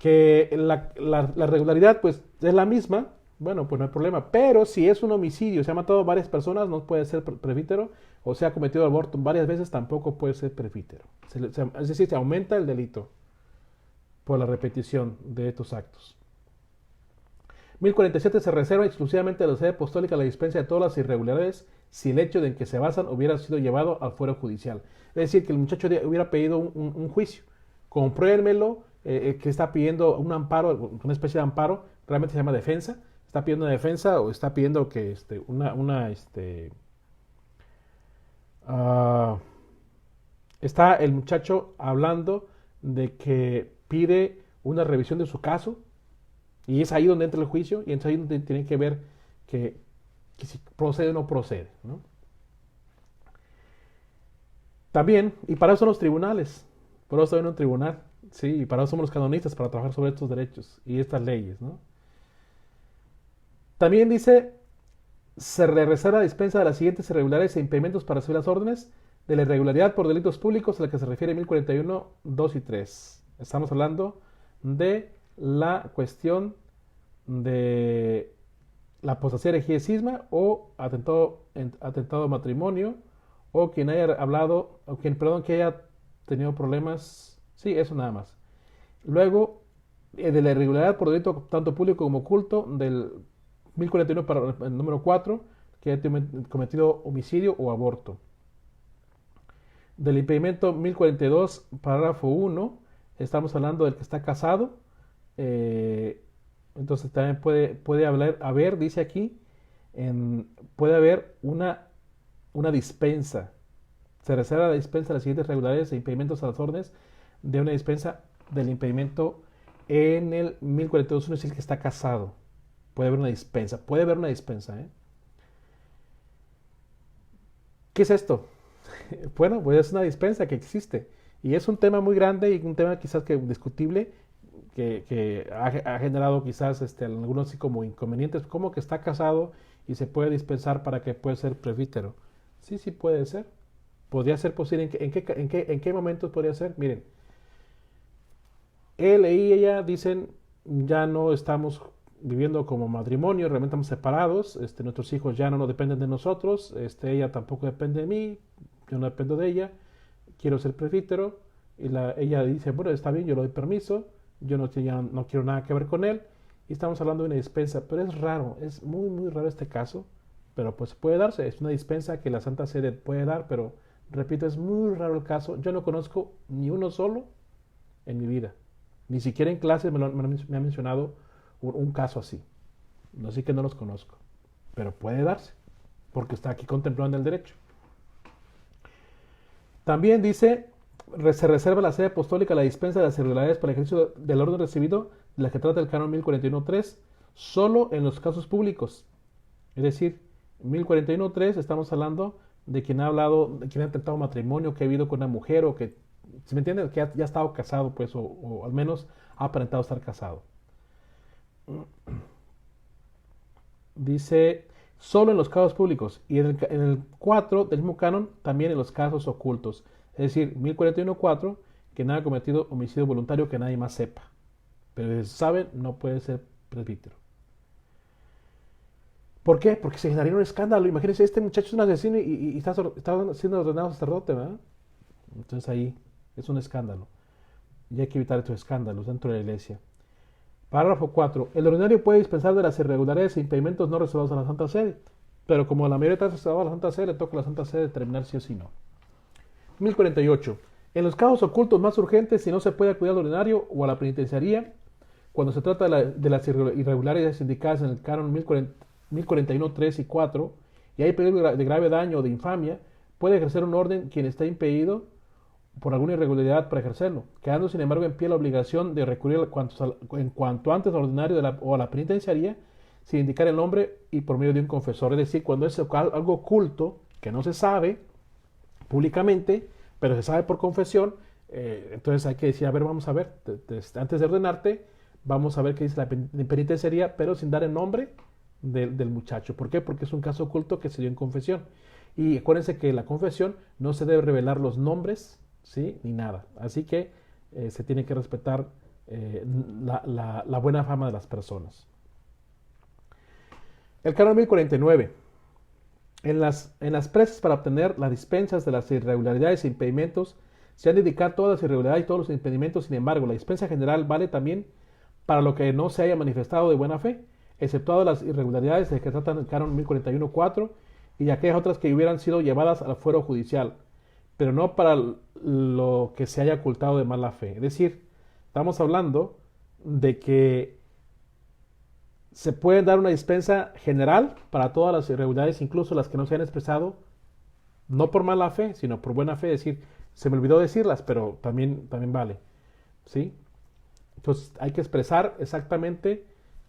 que la regularidad pues es la misma, bueno, pues no hay problema, pero si es un homicidio, se ha matado a varias personas, no puede ser presbítero, o se ha cometido aborto varias veces, tampoco puede ser presbítero. Es decir, se aumenta el delito por la repetición de estos actos. 1047. Se reserva exclusivamente a la sede apostólica la dispensa de todas las irregularidades si el hecho de que se basan hubiera sido llevado al fuero judicial. Es decir, que el muchacho hubiera pedido un juicio. Compruébenmelo, que está pidiendo un amparo, una especie de amparo, realmente se llama defensa. Está pidiendo una defensa o está pidiendo que está el muchacho hablando de que pide una revisión de su caso. Y es ahí donde entra el juicio y es ahí donde tienen que ver que si procede o no procede, ¿no? También, y para eso son los tribunales, por eso hay un tribunal, sí, y para eso somos los canonistas, para trabajar sobre estos derechos y estas leyes, ¿no? También dice, se reserva la dispensa de las siguientes irregularidades e impedimentos para recibir las órdenes de la irregularidad por delitos públicos a la que se refiere 1041, 2 y 3. Estamos hablando de la cuestión de la apostasía, herejía y cisma o atentado a matrimonio o quien haya hablado, que haya tenido problemas, sí, eso nada más. Luego, de la irregularidad por delito tanto público como oculto del 1041 para el número 4, que haya cometido homicidio o aborto. Del impedimento 1042, parágrafo 1, estamos hablando del que está casado. Entonces también puede haber, dice aquí, puede haber una dispensa. Se reserva la dispensa de las siguientes irregularidades e impedimentos a las órdenes de una dispensa del impedimento en el 1042.1, es el que está casado. Puede haber una dispensa. ¿Eh? ¿Qué es esto? Bueno, pues es una dispensa que existe. Y es un tema muy grande y un tema quizás que discutible, que ha generado quizás algunos así como inconvenientes, como que está casado y se puede dispensar para que pueda ser presbítero. Sí, sí puede ser. Podría ser posible. ¿En qué momentos podría ser? Miren, él y ella dicen, ya no estamos viviendo como matrimonio, realmente estamos separados, nuestros hijos ya no dependen de nosotros, ella tampoco depende de mí, yo no dependo de ella, quiero ser presbítero, y ella dice, bueno, está bien, yo le doy permiso, yo ya no quiero nada que ver con él, y estamos hablando de una dispensa, pero es raro, es muy, muy raro este caso, pero pues puede darse, es una dispensa que la Santa Sede puede dar, pero repito, es muy raro el caso, yo no conozco ni uno solo en mi vida, ni siquiera en clase me ha mencionado un caso así, así que no los conozco, pero puede darse, porque está aquí contemplado en el derecho. También dice, se reserva la sede apostólica la dispensa de las irregularidades para el ejercicio del orden recibido, de la que trata el canon 1041.3, solo en los casos públicos. Es decir, 1041.3 estamos hablando de quien ha hablado, de quien ha intentado matrimonio, que ha vivido con una mujer o que, ¿se me entiende? Que ya ha estado casado, pues, o al menos ha aparentado estar casado. Dice, solo en los casos públicos, y en el 4 del mismo canon también en los casos ocultos. Es decir, 1041.4, que nadie ha cometido homicidio voluntario que nadie más sepa. Pero si sabe, no puede ser presbítero. ¿Por qué? Porque se generaría un escándalo. Imagínense, este muchacho es un asesino y está siendo ordenado sacerdote, ¿verdad? Entonces ahí es un escándalo. Y hay que evitar estos escándalos dentro de la iglesia. Párrafo 4. El ordinario puede dispensar de las irregularidades e impedimentos no reservados a la Santa Sede, pero como la mayoría está reservada a la Santa Sede, le toca a la Santa Sede determinar si o si no. 1048. En los casos ocultos más urgentes, si no se puede acudir al ordinario o a la penitenciaría, cuando se trata de las irregularidades indicadas en el canon 1041.3 y 4, y hay peligro de grave daño o de infamia, puede ejercer un orden quien está impedido por alguna irregularidad para ejercerlo, quedando sin embargo en pie la obligación de recurrir en cuanto antes al ordinario o a la penitenciaría, sin indicar el nombre y por medio de un confesor. Es decir, cuando es algo oculto que no se sabe públicamente, pero se sabe por confesión, entonces hay que decir, a ver, vamos a ver, antes de ordenarte, vamos a ver qué dice la penitenciaría, pero sin dar el nombre del muchacho. ¿Por qué? Porque es un caso oculto que se dio en confesión. Y acuérdense que en la confesión no se debe revelar los nombres, ¿sí? Ni nada. Así que se tiene que respetar la buena fama de las personas. El canon 1049. En las presas para obtener las dispensas de las irregularidades e impedimentos se han de indicar todas las irregularidades y todos los impedimentos. Sin embargo, la dispensa general vale también para lo que no se haya manifestado de buena fe, exceptuado las irregularidades de que tratan el canon 1041.4 y aquellas otras que hubieran sido llevadas al fuero judicial, pero no para lo que se haya ocultado de mala fe. Es decir, estamos hablando de que se puede dar una dispensa general para todas las irregularidades, incluso las que no se han expresado, no por mala fe, sino por buena fe. Es decir, se me olvidó decirlas, pero también vale, ¿sí? Entonces hay que expresar exactamente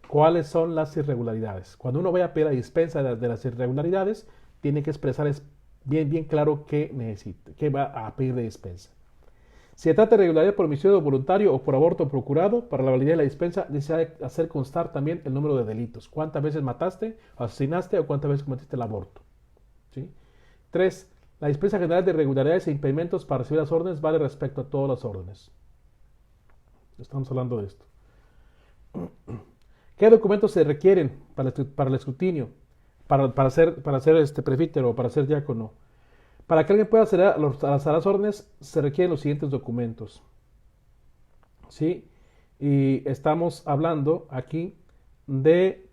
cuáles son las irregularidades. Cuando uno vaya a pedir la dispensa de las irregularidades, tiene que expresar bien claro qué necesita, qué va a pedir de dispensa. Si se trata de irregularidad por homicidio voluntario o por aborto procurado, para la validez de la dispensa necesita hacer constar también el número de delitos. ¿Cuántas veces mataste, asesinaste o cuántas veces cometiste el aborto? ¿Sí? 3. La dispensa general de irregularidades e impedimentos para recibir las órdenes vale respecto a todas las órdenes. Estamos hablando de esto. ¿Qué documentos se requieren para el escrutinio? Para ser presbítero o para ser diácono. Para que alguien pueda acceder a las órdenes se requieren los siguientes documentos. ¿Sí? Y estamos hablando aquí de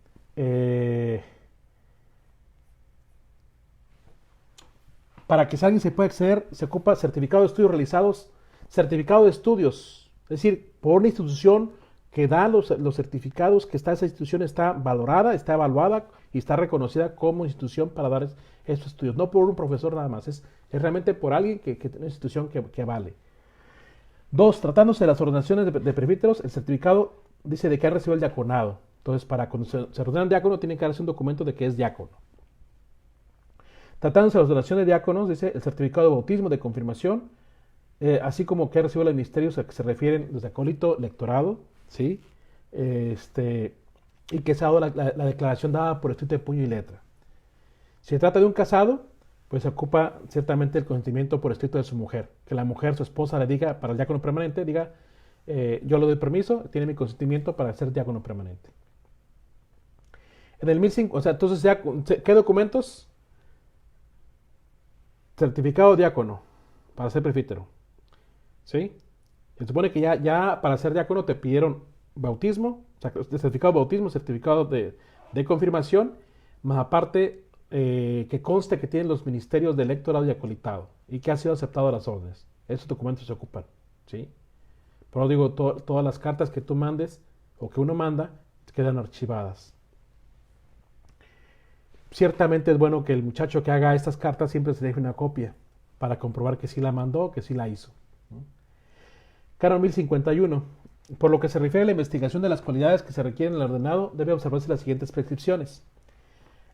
para que alguien se pueda acceder, se ocupa certificado de estudios realizados, certificado de estudios, es decir, por una institución que da los certificados, que esa institución está valorada, está evaluada y está reconocida como institución para dar estos estudios, no por un profesor nada más, es realmente por alguien que tiene una institución que vale. Dos, tratándose de las ordenaciones de presbíteros, el certificado dice de que ha recibido el diaconado. Entonces, para cuando se ordena un diácono, tiene que darse un documento de que es diácono. Tratándose de las ordenaciones de diáconos, dice el certificado de bautismo, de confirmación, así como que ha recibido los ministerios a que se refieren desde acólito, lectorado, ¿sí? Y que se ha dado la declaración dada por escrito de puño y letra. Si se trata de un casado, pues se ocupa ciertamente el consentimiento por escrito de su mujer. Que la mujer, su esposa, le diga, para el diácono permanente, diga, yo le doy permiso, tiene mi consentimiento para ser diácono permanente. En el 1005, o sea, entonces, ¿qué documentos? Certificado diácono, para ser presbítero. ¿Sí? Se supone que ya para ser diácono te pidieron bautismo, o sea, certificado de bautismo, certificado de confirmación, más aparte que conste que tienen los ministerios de lectorado y acolitado y que ha sido aceptado a las órdenes. Esos documentos se ocupan, ¿sí? Pero digo, todas las cartas que tú mandes o que uno manda quedan archivadas. Ciertamente es bueno que el muchacho que haga estas cartas siempre se deje una copia para comprobar que sí la mandó, que sí la hizo. Canon 1051. Por lo que se refiere a la investigación de las cualidades que se requieren en el ordenado, debe observarse las siguientes prescripciones.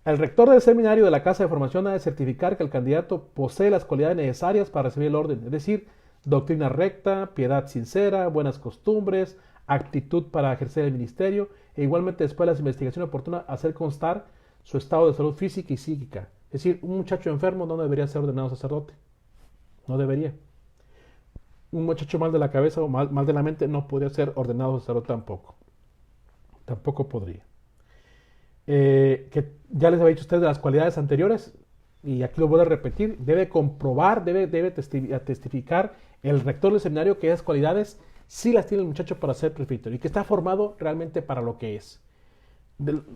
El rector del seminario de la casa de formación ha de certificar que el candidato posee las cualidades necesarias para recibir el orden, es decir, doctrina recta, piedad sincera, buenas costumbres, actitud para ejercer el ministerio, e igualmente después de la investigación oportuna hacer constar su estado de salud física y psíquica. Es decir, un muchacho enfermo no debería ser ordenado sacerdote. No debería. Un muchacho mal de la cabeza o mal de la mente no podría ser ordenado sacerdote tampoco. Tampoco podría. Que ya les había dicho a ustedes de las cualidades anteriores, y aquí lo voy a repetir, debe comprobar, debe testificar el rector del seminario que esas cualidades sí las tiene el muchacho para ser presbítero y que está formado realmente para lo que es.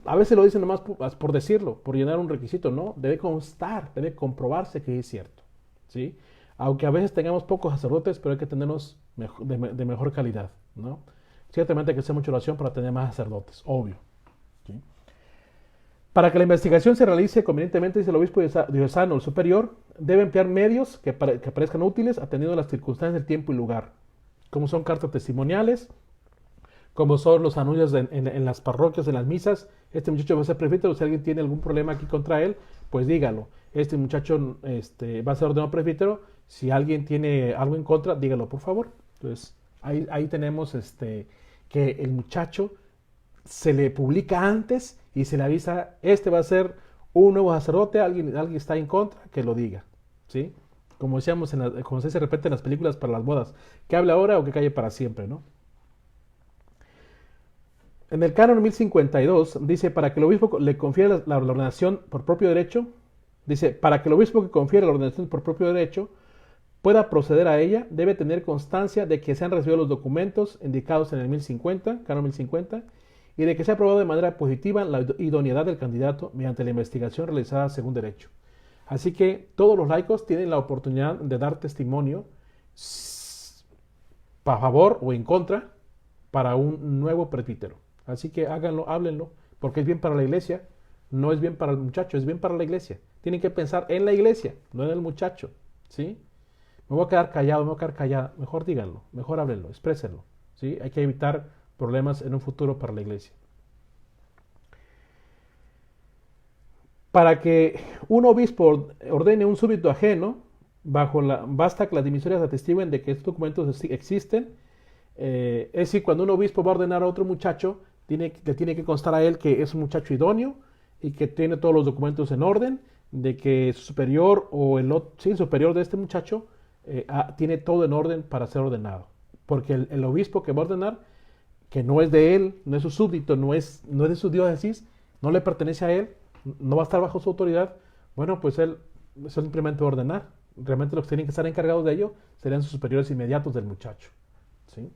A veces lo dicen nomás por decirlo, por llenar un requisito, no, debe constar, debe comprobarse que es cierto, ¿sí? Aunque a veces tengamos pocos sacerdotes, pero hay que tenerlos de mejor calidad, ¿no? Ciertamente hay que hacer mucha oración para tener más sacerdotes, obvio, ¿sí? Para que la investigación se realice convenientemente, dice el obispo diocesano o el superior, debe emplear medios que parezcan útiles atendiendo a las circunstancias del tiempo y lugar, como son cartas testimoniales, como son los anuncios en las parroquias, en las misas. Este muchacho va a ser presbítero, si alguien tiene algún problema aquí contra él, pues dígalo. Este muchacho va a ser ordenado presbítero, si alguien tiene algo en contra, dígalo por favor. Entonces, ahí tenemos que el muchacho se le publica antes y se le avisa, va a ser un nuevo sacerdote, alguien está en contra, que lo diga, ¿sí? Como decíamos, como se repite en las películas para las bodas, que hable ahora o que calle para siempre, ¿no? En el canon 1052 dice, para que el obispo le confiere la ordenación por propio derecho, dice, para que el obispo que confiere la ordenación por propio derecho pueda proceder a ella, debe tener constancia de que se han recibido los documentos indicados en el 1050, canon 1050, y de que se ha aprobado de manera positiva la idoneidad del candidato mediante la investigación realizada según derecho. Así que todos los laicos tienen la oportunidad de dar testimonio a favor o en contra para un nuevo presbítero. Así que háganlo, háblenlo, porque es bien para la iglesia, no es bien para el muchacho, es bien para la iglesia. Tienen que pensar en la iglesia, no en el muchacho, ¿sí? Me voy a quedar callado, me voy a quedar callada. Mejor díganlo, mejor háblenlo, exprésenlo, ¿sí? Hay que evitar problemas en un futuro para la iglesia. Para que un obispo ordene un súbdito ajeno, basta que las dimisorias atestiguen de que estos documentos existen. Es decir, cuando un obispo va a ordenar a otro muchacho, le tiene que constar a él que es un muchacho idóneo y que tiene todos los documentos en orden, de que su superior o el superior de este muchacho tiene todo en orden para ser ordenado. Porque el obispo que va a ordenar, que no es de él, no es su súbdito, no es de su diócesis, no le pertenece a él, no va a estar bajo su autoridad, bueno, pues él simplemente va a ordenar. Realmente los que tienen que estar encargados de ello serían sus superiores inmediatos del muchacho, ¿sí?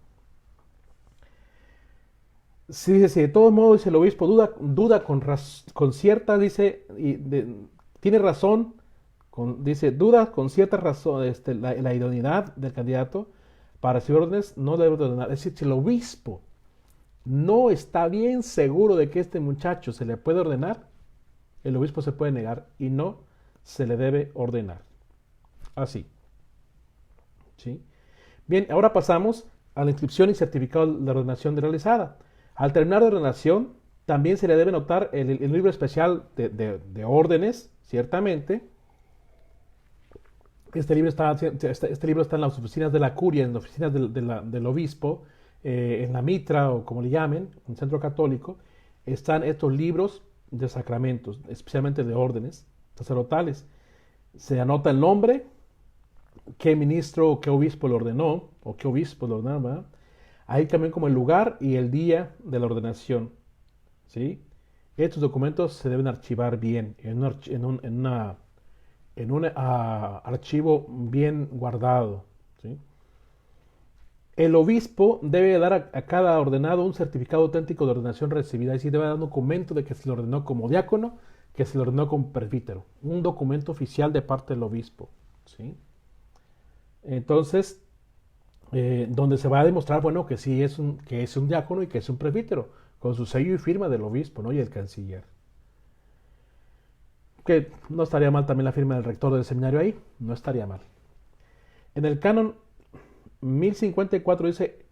Sí, dice, si de todos modos, dice el obispo, duda con cierta, dice, tiene razón, dice, duda con cierta razón, la idoneidad del candidato para recibir órdenes, no debe ordenar. Es decir, si el obispo no está bien seguro de que este muchacho se le puede ordenar, el obispo se puede negar y no se le debe ordenar. Así, ¿sí? Bien, ahora pasamos a la inscripción y certificado de ordenación realizada. Al terminar de ordenación, también se le debe notar el libro especial de órdenes, ciertamente. Este libro está en las oficinas de la curia, en las oficinas del obispo, en la mitra o como le llamen, en el centro católico. Están estos libros de sacramentos, especialmente de órdenes sacerdotales. Se anota el nombre, qué ministro o qué obispo lo ordenó, o qué obispo lo ordenaba. Ahí también como el lugar y el día de la ordenación, ¿sí? Estos documentos se deben archivar bien en un archivo bien guardado, ¿sí? El obispo debe dar a cada ordenado un certificado auténtico de ordenación recibida, es decir, debe dar un documento de que se le ordenó como diácono, que se le ordenó como presbítero, un documento oficial de parte del obispo, ¿sí? Entonces, donde se va a demostrar, bueno, que es un diácono y que es un presbítero, con su sello y firma del obispo, ¿no? Y el canciller. Que no estaría mal también la firma del rector del seminario ahí, no estaría mal. En el canon 1054 dice,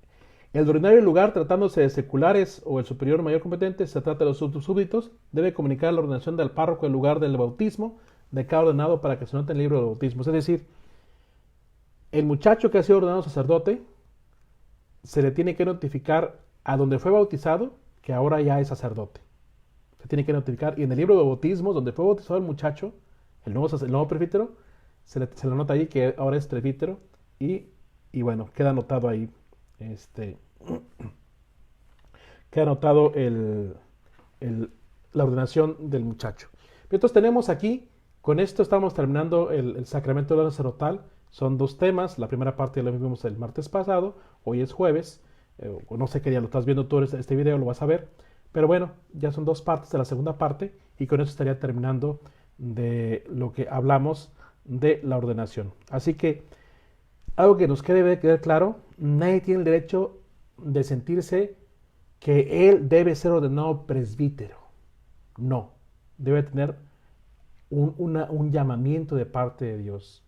el ordinario lugar, tratándose de seculares o el superior mayor competente, se trata de los súbditos, debe comunicar la ordenación del párroco el lugar del bautismo de cada ordenado para que se note en el libro de bautismo. Es decir, el muchacho que ha sido ordenado sacerdote se le tiene que notificar a donde fue bautizado que ahora ya es sacerdote. Se tiene que notificar. Y en el libro de bautismos, donde fue bautizado el muchacho, el nuevo presbítero, se le nota ahí que ahora es presbítero y bueno, queda anotado ahí. Queda anotado la ordenación del muchacho. Entonces tenemos aquí, con esto estamos terminando el sacramento de la sacerdotal. Son dos temas. La primera parte lo vimos el martes pasado, hoy es jueves. No sé qué día lo estás viendo tú este video, lo vas a ver. Pero bueno, ya son dos partes de la segunda parte y con eso estaría terminando de lo que hablamos de la ordenación. Así que algo que nos debe quedar claro, nadie tiene el derecho de sentirse que él debe ser ordenado presbítero. No, debe tener un llamamiento de parte de Dios.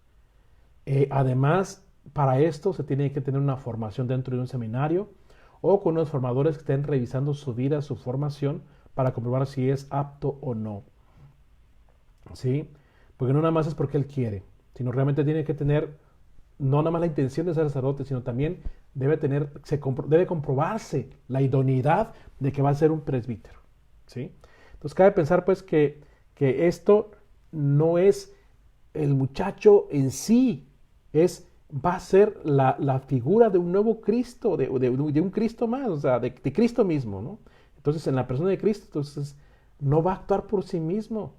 Además, para esto se tiene que tener una formación dentro de un seminario o con unos formadores que estén revisando su vida, su formación, para comprobar si es apto o no. ¿Sí? Porque no nada más es porque él quiere, sino realmente tiene que tener no nada más la intención de ser sacerdote, sino también debe comprobarse la idoneidad de que va a ser un presbítero. ¿Sí? Entonces cabe pensar pues que esto no es el muchacho en sí, va a ser la figura de un nuevo Cristo, de un Cristo más, o sea, de Cristo mismo, ¿no? Entonces, en la persona de Cristo, entonces, no va a actuar por sí mismo.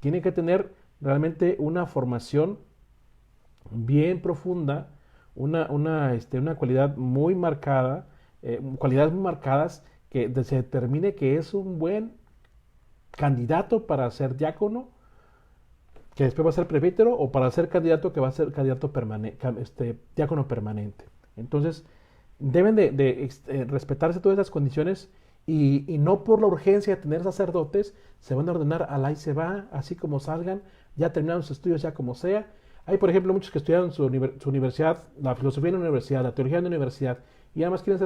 Tiene que tener realmente una formación bien profunda, una cualidad muy marcada, cualidades muy marcadas que se determine que es un buen candidato para ser diácono, que después va a ser presbítero, o para ser candidato que va a ser candidato diácono permanente. Entonces, deben de respetarse todas esas condiciones y no por la urgencia de tener sacerdotes, se van a ordenar al ahí se va, así como salgan, ya terminaron sus estudios, ya como sea. Hay, por ejemplo, muchos que estudiaron su universidad, la filosofía en la universidad, la teología en la universidad, y además quieren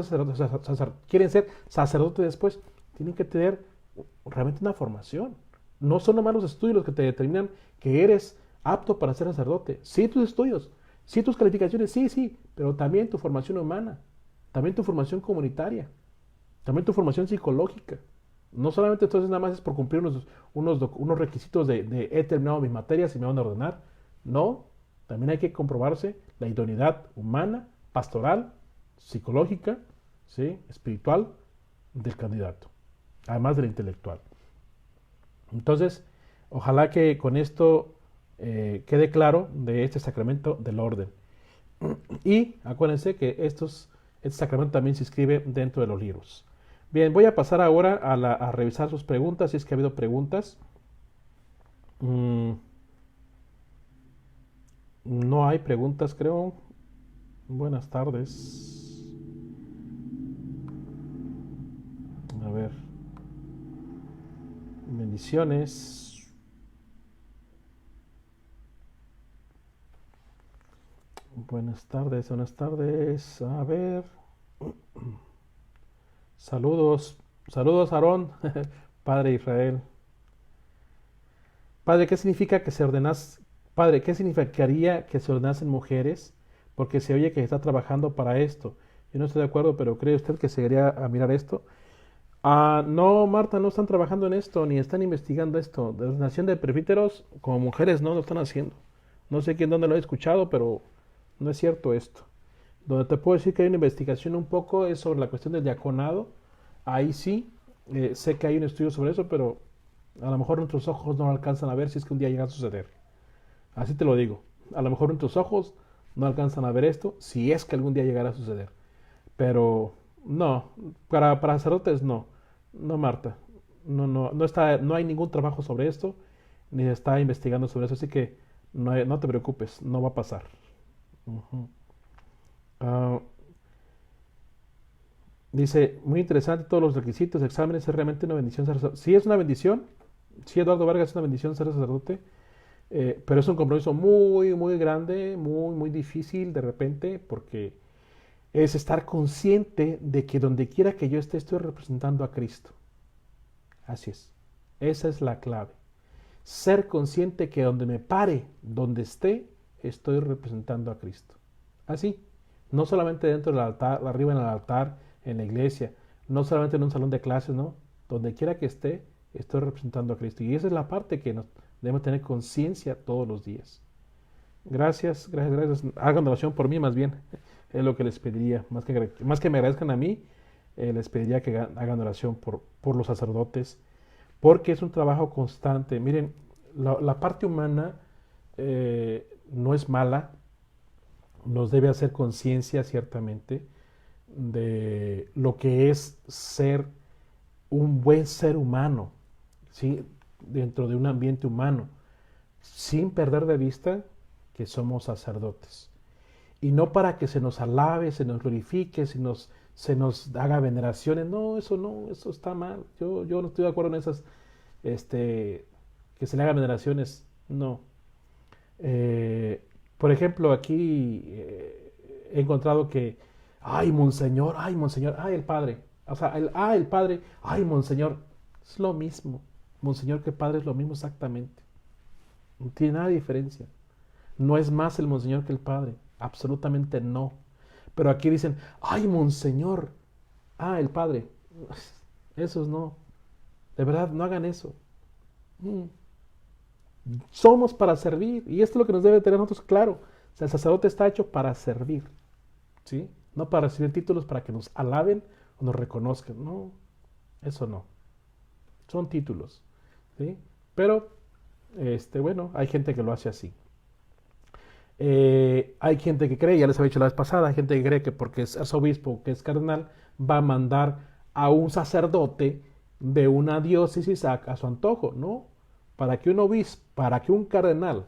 ser sacerdotes después. Tienen que tener realmente una formación. No son nomás los estudios los que te determinan que eres apto para ser sacerdote. Sí, tus estudios, sí, tus calificaciones, sí, pero también tu formación humana, también tu formación comunitaria, también tu formación psicológica. No solamente entonces nada más es por cumplir unos requisitos de he terminado mis materias y me van a ordenar. No, también hay que comprobarse la idoneidad humana, pastoral, psicológica, ¿sí? Espiritual del candidato, además de la intelectual. Entonces, ojalá que con esto quede claro de este sacramento del orden. Y acuérdense que este sacramento también se inscribe dentro de los libros. Bien, voy a pasar ahora a revisar sus preguntas, si es que ha habido preguntas. Mm, no hay preguntas, creo. Buenas tardes. A ver, bendiciones. Buenas tardes, buenas tardes. A ver, saludos, saludos, Aarón, Padre Israel. Padre, ¿qué significa que se ordenas? Padre, ¿qué significaría que se ordenasen mujeres? Porque se oye que está trabajando para esto. Yo no estoy de acuerdo, pero ¿cree usted que se iría a mirar esto? No, Marta, no están trabajando en esto, ni están investigando esto. De ordenación de presbíteros, como mujeres, no lo están haciendo. No sé quién dónde lo he escuchado, pero no es cierto esto. Donde te puedo decir que hay una investigación un poco es sobre la cuestión del diaconado. Ahí sí, sé que hay un estudio sobre eso, pero a lo mejor nuestros ojos no alcanzan a ver si es que un día llega a suceder. Así te lo digo. A lo mejor nuestros ojos no alcanzan a ver esto si es que algún día llegara a suceder. Pero no, para sacerdotes no. No, Marta. No hay ningún trabajo sobre esto, ni se está investigando sobre eso, así que no te preocupes, no va a pasar. Ujú. Ah, dice, muy interesante todos los requisitos, exámenes, es realmente una bendición ser sacerdote. Sí, es una bendición. Sí, Eduardo Vargas, es una bendición ser sacerdote. Pero es un compromiso muy, muy grande, muy, muy difícil de repente, porque es estar consciente de que donde quiera que yo esté, estoy representando a Cristo. Así es. Esa es la clave. Ser consciente que donde me pare, donde esté, estoy representando a Cristo. Así. No solamente dentro del altar, arriba en el altar, en la iglesia, no solamente en un salón de clases, no. Donde quiera que esté, estoy representando a Cristo. Y esa es la parte que nos debemos tener conciencia todos los días. Gracias, gracias, gracias. Hagan oración por mí más bien. Es lo que les pediría. Más que me agradezcan a mí, les pediría que hagan oración por los sacerdotes, porque es un trabajo constante. Miren, la parte humana no es mala, nos debe hacer conciencia ciertamente de lo que es ser un buen ser humano, ¿sí? Dentro de un ambiente humano, sin perder de vista que somos sacerdotes. Y no para que se nos alabe, se nos glorifique, se nos haga veneraciones. No, eso está mal. Yo no estoy de acuerdo en esas, que se le haga veneraciones. No. Por ejemplo, aquí he encontrado que, ay, monseñor, ay, el padre. O sea, el padre, ay, monseñor. Es lo mismo. Monseñor que padre es lo mismo exactamente. No tiene nada de diferencia. No es más el monseñor que el padre. Absolutamente no. Pero aquí dicen, ay, monseñor. El padre. Esos no. De verdad, no hagan eso. Mm. Somos para servir. Y esto es lo que nos debe tener nosotros claro. O sea, el sacerdote está hecho para servir. ¿Sí? No para recibir títulos para que nos alaben o nos reconozcan. No, eso no. Son títulos. ¿Sí? Pero, bueno, hay gente que lo hace así. Hay gente que cree, ya les había dicho la vez pasada, hay gente que cree que porque es arzobispo, que es cardenal, va a mandar a un sacerdote de una diócesis a su antojo, ¿no? Para que un obispo, para que un cardenal,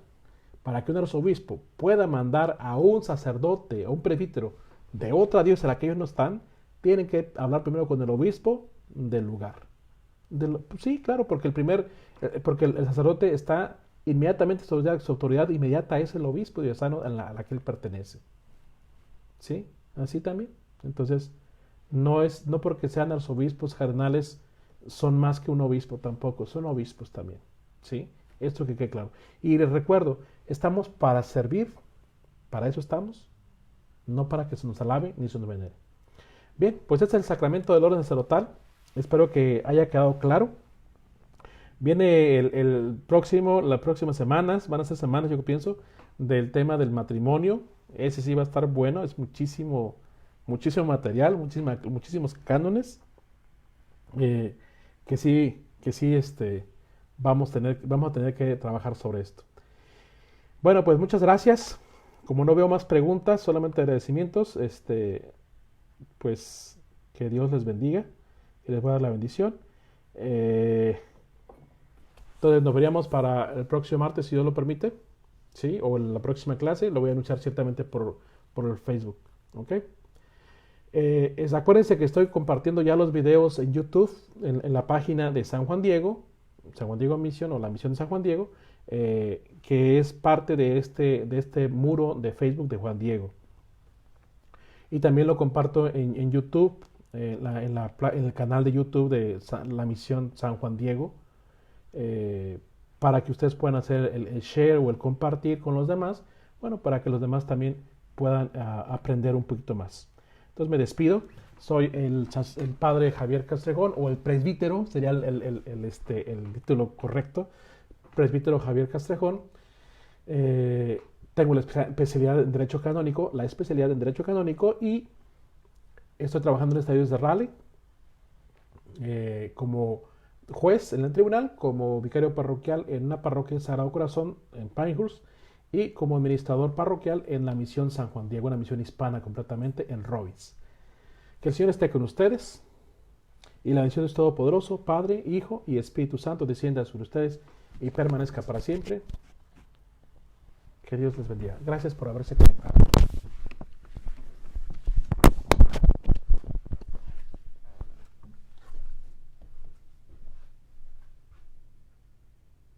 para que un arzobispo pueda mandar a un sacerdote, a un presbítero de otra diócesis a la que ellos no están, tienen que hablar primero con el obispo del lugar. Sí, claro, porque el sacerdote está inmediatamente su autoridad inmediata es el obispo diocesano a la que él pertenece. ¿Sí? Así también. Entonces, no porque sean arzobispos cardenales son más que un obispo tampoco, son obispos también. ¿Sí? Esto que quede claro. Y les recuerdo, estamos para servir, para eso estamos, no para que se nos alabe ni se nos venere. Bien, pues este es el sacramento del orden sacerdotal. Espero que haya quedado claro. Viene las próximas semanas, van a ser semanas yo pienso, del tema del matrimonio. Ese sí va a estar bueno, es muchísimo, muchísimo material, muchísimos cánones eh, que sí, vamos a tener que trabajar sobre esto. Bueno, pues muchas gracias. Como no veo más preguntas, solamente agradecimientos, pues que Dios les bendiga, y les voy a dar la bendición. Entonces nos veríamos para el próximo martes, si Dios lo permite, ¿sí? O en la próxima clase, lo voy a anunciar ciertamente por el Facebook, ¿ok? Acuérdense que estoy compartiendo ya los videos en YouTube, en la página de San Juan Diego Mission o la misión de San Juan Diego, que es parte de este muro de Facebook de Juan Diego. Y también lo comparto en YouTube, en el canal de YouTube de la misión San Juan Diego, para que ustedes puedan hacer el share o el compartir con los demás, bueno, para que los demás también puedan aprender un poquito más. Entonces me despido. Soy el padre Javier Castrejón, o el presbítero, sería el título correcto, presbítero Javier Castrejón. Tengo la especialidad en Derecho Canónico, y estoy trabajando en estadios de Raleigh, como juez en el tribunal, como vicario parroquial en una parroquia en Sagrado Corazón en Pinehurst, y como administrador parroquial en la misión San Juan Diego, una misión hispana completamente en Robbins. Que el Señor esté con ustedes, y la bendición de Dios Todopoderoso, Padre, Hijo y Espíritu Santo, descienda sobre ustedes y permanezca para siempre. Que Dios les bendiga. Gracias por haberse conectado.